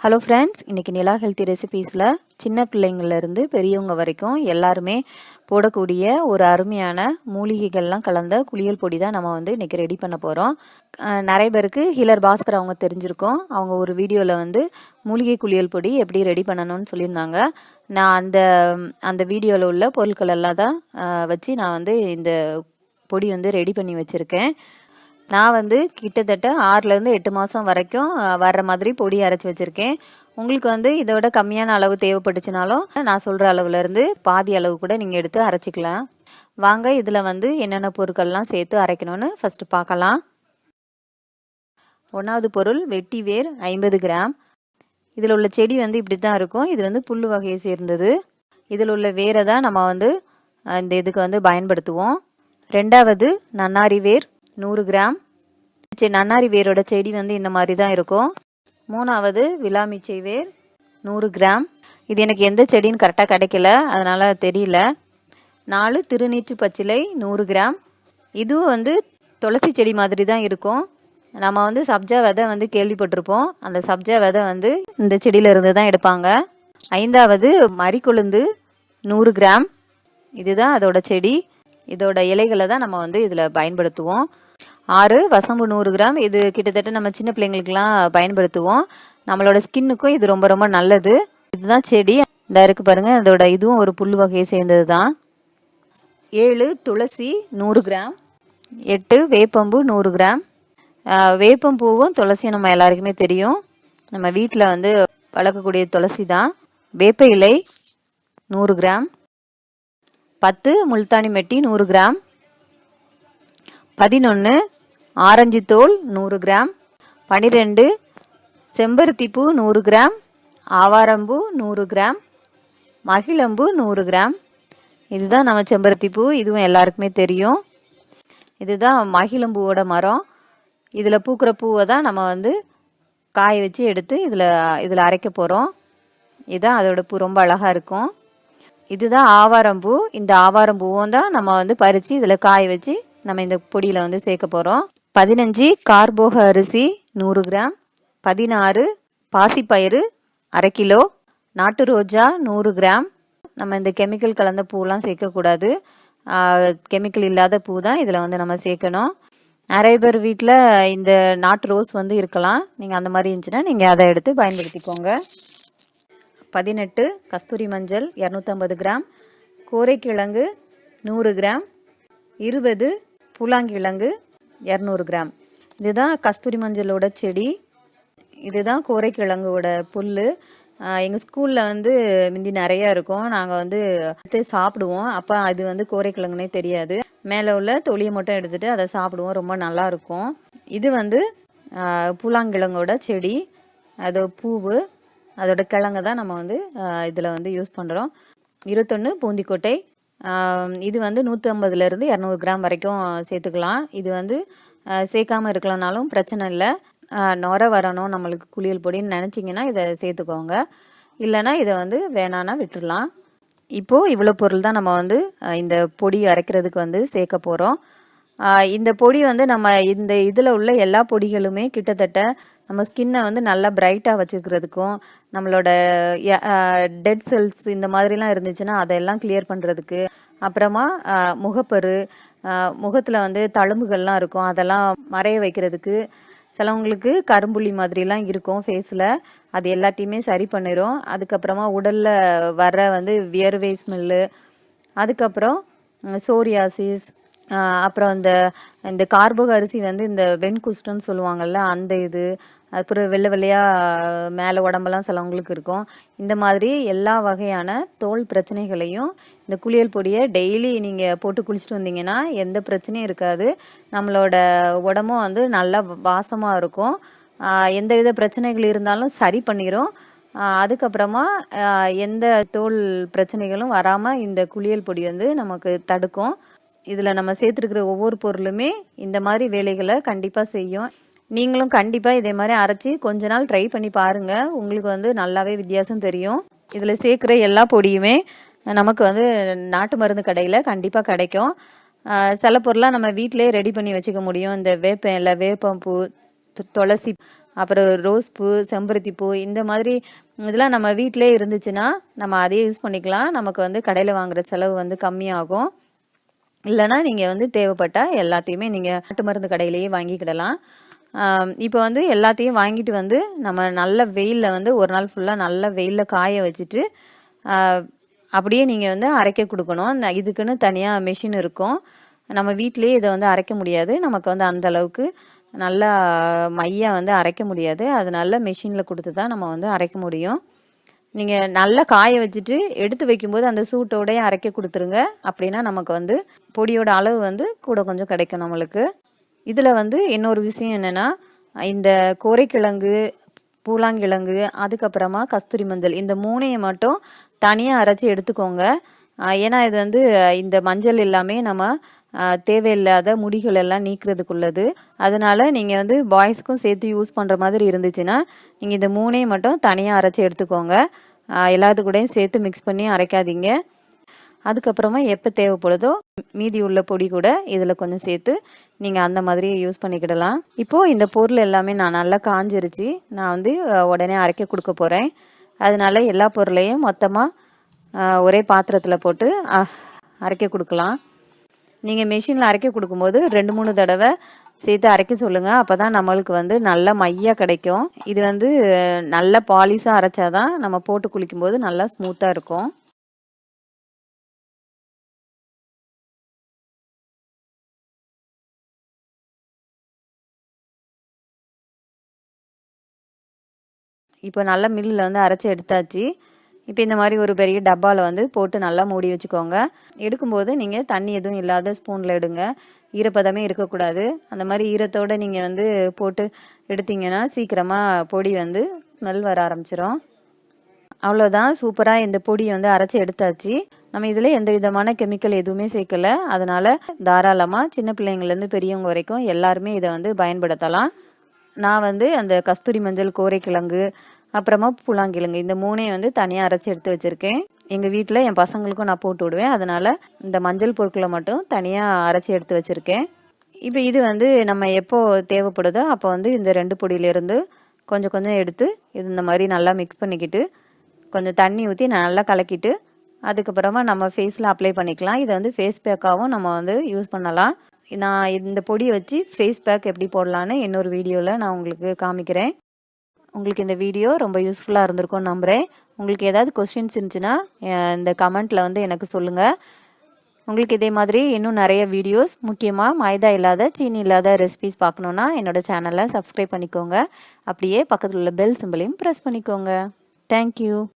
Hello friends, இன்றைக்கி நிலா healthy ரெசிபீஸில் சின்ன பிள்ளைங்கள்லேருந்து பெரியவங்க வரைக்கும் எல்லாருமே போடக்கூடிய ஒரு அருமையான மூலிகைகள்லாம் கலந்த குளியல் பொடி தான் நம்ம இன்றைக்கி ரெடி பண்ண போகிறோம். நிறைய பேருக்கு ஹீலர் பாஸ்கர் அவங்க தெரிஞ்சிருக்கோம். அவங்க ஒரு வீடியோவில் மூலிகை குளியல் பொடி எப்படி ரெடி பண்ணணும்னு சொல்லியிருந்தாங்க. நான் அந்த வீடியோவில் உள்ள பொருட்கள் எல்லாம் தான் வச்சு நான் இந்த பொடி ரெடி பண்ணி வச்சுருக்கேன். நான் கிட்டத்தட்ட 6லேருந்து 8 மாதம் வரைக்கும் வர்ற மாதிரி பொடி அரைச்சி வச்சுருக்கேன். உங்களுக்கு இதோட கம்மியான அளவு தேவைப்பட்டுச்சுனாலும் நான் சொல்கிற அளவுலேருந்து பாதி அளவு கூட நீங்கள் எடுத்து அரைச்சிக்கலாம். வாங்க இதில் என்னென்ன பொருட்கள்லாம் சேர்த்து அரைக்கணும்னு ஃபஸ்ட்டு பார்க்கலாம். 1வது பொருள் வெட்டி வேர் 50 கிராம். இதில் உள்ள செடி இப்படி தான் இருக்கும். இது புல் வகையை சேர்ந்தது. இதில் உள்ள வேரை தான் நம்ம இந்த இதுக்கு பயன்படுத்துவோம். 2வது நன்னாரி வேர் 100 கிராம். நன்னாரி வேரோட செடி இந்த மாதிரி தான் இருக்கும். 3வது விலாமிச்சை வேர் 100 கிராம். இது எனக்கு எந்த செடின்னு கரெக்டாக கிடைக்கல, அதனால் தெரியல. 4 திருநீற்று பச்சிலை 100 கிராம். இதுவும் துளசி செடி மாதிரி தான் இருக்கும். நம்ம சப்ஜா விதை கேள்விப்பட்டிருப்போம். அந்த சப்ஜா விதை இந்த செடியிலிருந்து தான் எடுப்பாங்க. 5வது மறிக்கொழுந்து 100 கிராம். இதுதான் அதோட செடி. இதோட இலைகளை தான் நம்ம இதில் பயன்படுத்துவோம். 6 வசம்பு 100 கிராம். இது கிட்டத்தட்ட நம்ம சின்ன பிள்ளைங்களுக்கெல்லாம் பயன்படுத்துவோம். நம்மளோட ஸ்கின்னுக்கும் இது ரொம்ப ரொம்ப நல்லது. இதுதான் செடி. இந்த இருக்கு பாருங்க, அதோட இதுவும் ஒரு புல் வகையை சேர்ந்தது தான். 7 துளசி 100 கிராம். 8 வேப்பம்பூ 100 கிராம். வேப்பம்பூவும் துளசியும் நம்ம எல்லாருக்குமே தெரியும். நம்ம வீட்டில் வளர்க்கக்கூடிய துளசி தான். வேப்ப இலை 100 கிராம். 10 முல்தானி மெட்டி 100 கிராம். 11 ஆரஞ்சு தோல் 100 கிராம். 12 செம்பருத்திப்பூ 100 கிராம். ஆவாரம்பூ 100 கிராம். மகிழம்பூ 100 கிராம். இதுதான் நம்ம செம்பருத்திப்பூ. இதுவும் எல்லாருக்குமே தெரியும். இதுதான் மகிழம்பூவோட மரம். இதில் பூக்கிற பூவை தான் நம்ம காய வச்சு எடுத்து இதில் அரைக்க போகிறோம். இதுதான் அதோட பூ, ரொம்ப அழகாக இருக்கும். இதுதான் ஆவாரம்பூ. இந்த ஆவாரம்பூவும் தான் நம்ம பறித்து இதில் காய வச்சு நம்ம இந்த பொடியில் சேர்க்க போகிறோம். 15 கார்போக அரிசி 100 கிராம். 16 பாசிப்பயிறு அரை கிலோ. நாட்டு ரோஜா 100 கிராம். நம்ம இந்த கெமிக்கல் கலந்த பூலாம் சேர்க்கக்கூடாது. கெமிக்கல் இல்லாத பூ தான் இதில் நம்ம சேர்க்கணும். நிறைய பேர் வீட்டில் இந்த நாட்டு ரோஸ் இருக்கலாம். நீங்கள் அந்த மாதிரி இருந்துச்சுன்னா நீங்கள் அதை எடுத்து பயன்படுத்திக்கோங்க. 18 கஸ்தூரி மஞ்சள் 250 கிராம். கோரைக்கிழங்கு 100 கிராம். 20 பூலாங்கிழங்கு 200 கிராம். இதுதான் கஸ்தூரி மஞ்சளோட செடி. இதுதான் கோரைக்கிழங்கோட புல். எங்கள் ஸ்கூலில் முந்தி நிறையா இருக்கும். நாங்கள் சாப்பிடுவோம். அப்போ அது கோரைக்கிழங்குனே தெரியாது. மேலே உள்ள தொலியை மட்டும் எடுத்துகிட்டு அதை சாப்பிடுவோம். ரொம்ப நல்லா இருக்கும். இது பூலாங்கிழங்கோட செடி. அது பூவு, அதோட கிழங்கு தான் நம்ம இதில் யூஸ் பண்ணுறோம். 21 பூந்திக்கொட்டை. இது 150லேருந்து 200 கிராம் வரைக்கும் சேர்த்துக்கலாம். இது சேர்க்காமல் இருக்கலனாலும் பிரச்சனை இல்லை. நுர வரணும் நம்மளுக்கு குளியல் பொடின்னு நினச்சிங்கன்னா இதை சேர்த்துக்கோங்க. இல்லைனா இதை வேணான்னா விட்டுடலாம். இப்போது இவ்வளோ பொருள் தான் நம்ம இந்த பொடி அரைக்கிறதுக்கு சேர்க்க போகிறோம். இந்த பொடி நம்ம இந்த இதில் உள்ள எல்லா பொடிகளுமே கிட்டத்தட்ட நம்ம ஸ்கின்னை நல்லா பிரைட்டாக வச்சுக்கிறதுக்கும், நம்மளோட டெட் செல்ஸ் இந்த மாதிரிலாம் இருந்துச்சுன்னா அதெல்லாம் கிளியர் பண்ணுறதுக்கு, அப்புறமா முகப்பரு, முகத்தில் தழும்புகள்லாம் இருக்கும் அதெல்லாம் மறைய வைக்கிறதுக்கு, சிலவங்களுக்கு கரும்புள்ளி மாதிரிலாம் இருக்கும் ஃபேஸில், அது எல்லாத்தையுமே சரி பண்ணிடும். அதுக்கப்புறமா உடலில் வர வியர்வை ஸ்மெல்லு, அதுக்கப்புறம் சோரியாசிஸ், அப்புறம் இந்த கார்போக அரிசி இந்த வெண்குஷ்டன்னு சொல்லுவாங்கள்ல, அந்த இது, அப்புறம் வெள்ளை வெள்ளையாக மேலே உடம்பெல்லாம் சிலவங்களுக்கு இருக்கும். இந்த மாதிரி எல்லா வகையான தோல் பிரச்சனைகளையும் இந்த குளியல் பொடியை டெய்லி நீங்கள் போட்டு குளிச்சுட்டு வந்தீங்கன்னா எந்த பிரச்சனையும் இருக்காது. நம்மளோட உடம்பும் நல்லா வாசமாக இருக்கும். எந்த வித பிரச்சனைகள் இருந்தாலும் சரி பண்ணிடும். அதுக்கப்புறமா எந்த தோல் பிரச்சனைகளும் வராமல் இந்த குளியல் பொடி நமக்கு தடுக்கும். இதில் நம்ம சேர்த்துருக்கிற ஒவ்வொரு பொருளுமே இந்த மாதிரி வேலைகளை கண்டிப்பாக செய்யும். நீங்களும் கண்டிப்பாக இதே மாதிரி அரைச்சி கொஞ்ச நாள் ட்ரை பண்ணி பாருங்கள். உங்களுக்கு நல்லாவே வித்தியாசம் தெரியும். இதில் சேர்க்குற எல்லா பொடியுமே நமக்கு நாட்டு மருந்து கடையில் கண்டிப்பாக கிடைக்கும். சில பொருளாக நம்ம வீட்டிலே ரெடி பண்ணி வச்சுக்க முடியும். இந்த வேப்ப இலை, வேப்பம்பூ, துளசி, அப்புறம் ரோஸ் பூ, செம்பருத்தி பூ இந்த மாதிரி இதெல்லாம் நம்ம வீட்டிலே இருந்துச்சுன்னா நம்ம அதையே யூஸ் பண்ணிக்கலாம். நமக்கு வந்து கடையில் வாங்குற செலவு வந்து கம்மியாகும். இல்லைனா நீங்கள் வந்து தேவைப்பட்டால் எல்லாத்தையுமே நீங்கள் நாட்டு மருந்து கடையிலேயே வாங்கிக்கிடலாம். இப்போ வந்து எல்லாத்தையும் வாங்கிட்டு வந்து நம்ம நல்ல வெயிலில் வந்து ஒரு நாள் ஃபுல்லாக நல்ல வெயிலில் காய வச்சுட்டு அப்படியே நீங்கள் வந்து அரைக்க கொடுக்கணும். இதுக்குன்னு தனியாக மிஷின் இருக்கும். நம்ம வீட்டிலேயே இதை வந்து அரைக்க முடியாது. நமக்கு வந்து அந்த அளவுக்கு நல்லா மையாக வந்து அரைக்க முடியாது. அதனால மிஷினில் கொடுத்து தான் நம்ம வந்து அரைக்க முடியும். நீங்கள் நல்லா காய வச்சுட்டு எடுத்து வைக்கும்போது அந்த சூட்டோடையே அரைக்க கொடுத்துருங்க. அப்படின்னா நமக்கு வந்து பொடியோட அளவு வந்து கூட கொஞ்சம் கிடைக்கும் நம்மளுக்கு. இதில் வந்து இன்னொரு விஷயம் என்னென்னா, இந்த கோரைக்கிழங்கு, பூலாங்கிழங்கு, அதுக்கப்புறமா கஸ்தூரி மஞ்சள் இந்த 3ஐயும் மட்டும் தனியாக அரைச்சி எடுத்துக்கோங்க. ஏன்னா இது வந்து இந்த மஞ்சள் எல்லாமே நம்ம தேவையில்லாத முடிகள் எல்லாம் நீக்கிறதுக்குள்ளது. அதனால நீங்கள் வந்து பாய்ஸ்க்கும் சேர்த்து யூஸ் பண்ணுற மாதிரி இருந்துச்சுன்னா நீங்கள் இந்த 3ஐயும் மட்டும் தனியாக அரைச்சி எடுத்துக்கோங்க. எல்லாத்துக்கூடையும் சேர்த்து மிக்ஸ் பண்ணி அரைக்காதீங்க. அதுக்கப்புறமா எப்போ தேவைப்படுதோ மீதி உள்ள பொடி கூட இதில் கொஞ்சம் சேர்த்து நீங்கள் அந்த மாதிரி யூஸ் பண்ணிக்கிடலாம். இப்போது இந்த பொருள் எல்லாமே நான் நல்லா காஞ்சிருச்சு. நான் வந்து உடனே அரைக்க கொடுக்க போகிறேன். அதனால எல்லா பொருளையும் மொத்தமாக ஒரே பாத்திரத்தில் போட்டு அரைக்க கொடுக்கலாம். நீங்கள் மிஷினில் அரைக்க கொடுக்கும்போது 2-3 தடவை சேர்த்து அரைக்க சொல்லுங்கள். அப்போ தான் நம்மளுக்கு வந்து நல்ல மையாக கிடைக்கும். இது வந்து நல்ல பாலிஷாக அரைச்சாதான் நம்ம போட்டு குளிக்கும்போது நல்லா ஸ்மூத்தாக இருக்கும். இப்போ நல்லா மில்லில் வந்து அரைச்சி எடுத்தாச்சு. இப்போ இந்த மாதிரி ஒரு பெரிய டப்பாவில் வந்து போட்டு நல்லா மூடி வச்சுக்கோங்க. எடுக்கும்போது நீங்கள் தண்ணி எதுவும் இல்லாத ஸ்பூனில் எடுங்க. ஈரப்பதமே இருக்கக்கூடாது. அந்த மாதிரி ஈரத்தோடு நீங்கள் வந்து போட்டு எடுத்தீங்கன்னா சீக்கிரமாக பொடி வந்து ஸ்மெல் வர ஆரம்பிச்சிடும். அவ்வளோதான், சூப்பராக இந்த பொடியை வந்து அரைச்சி எடுத்தாச்சு. நம்ம இதில் எந்த விதமான கெமிக்கல் எதுவுமே சேர்க்கலை. அதனால் தாராளமாக சின்ன பிள்ளைங்கள்லேருந்து பெரியவங்க வரைக்கும் எல்லாருமே இதை வந்து பயன்படுத்தலாம். நான் வந்து அந்த கஸ்தூரி மஞ்சள், கோரைக்கிழங்கு, அப்புறமா பூலாங்கிழங்கு இந்த 3ஐயும் வந்து தனியாக அரைச்சி எடுத்து வச்சுருக்கேன். எங்கள் வீட்டில் என் பசங்களுக்கும் நான் போட்டு விடுவேன். அதனால் இந்த மஞ்சள் பொருட்களை மட்டும் தனியாக அரைச்சி எடுத்து வச்சுருக்கேன். இப்போ இது வந்து நம்ம எப்போ தேவைப்படுதோ அப்போ வந்து இந்த 2 பொடியிலேருந்து கொஞ்சம் கொஞ்சம் எடுத்து இது இந்த மாதிரி நல்லா மிக்ஸ் பண்ணிக்கிட்டு கொஞ்சம் தண்ணி ஊற்றி நல்லா கலக்கிட்டு அதுக்கப்புறமா நம்ம ஃபேஸில் அப்ளை பண்ணிக்கலாம். இதை வந்து ஃபேஸ் பேக்காகவும் நம்ம வந்து யூஸ் பண்ணலாம். நான் இந்த பொடியை வச்சு ஃபேஸ் பேக் எப்படி போடலான்னு இன்னொரு வீடியோவில் நான் உங்களுக்கு காமிக்கிறேன். உங்களுக்கு இந்த வீடியோ ரொம்ப யூஸ்ஃபுல்லாக இருந்திருக்கும்னு நம்புகிறேன். உங்களுக்கு ஏதாவது கொஸ்டின்ஸ் இருந்துச்சுன்னா இந்த கமெண்ட்டில் வந்து எனக்கு சொல்லுங்கள். உங்களுக்கு இதே மாதிரி இன்னும் நிறைய வீடியோஸ், முக்கியமாக மைதா இல்லாத, சீனி இல்லாத ரெசிபிஸ் பார்க்கணுன்னா என்னோடய சேனலை சப்ஸ்கிரைப் பண்ணிக்கோங்க. அப்படியே பக்கத்தில் உள்ள பெல் சிம்பிளையும் ப்ரெஸ் பண்ணிக்கோங்க. தேங்க்யூ.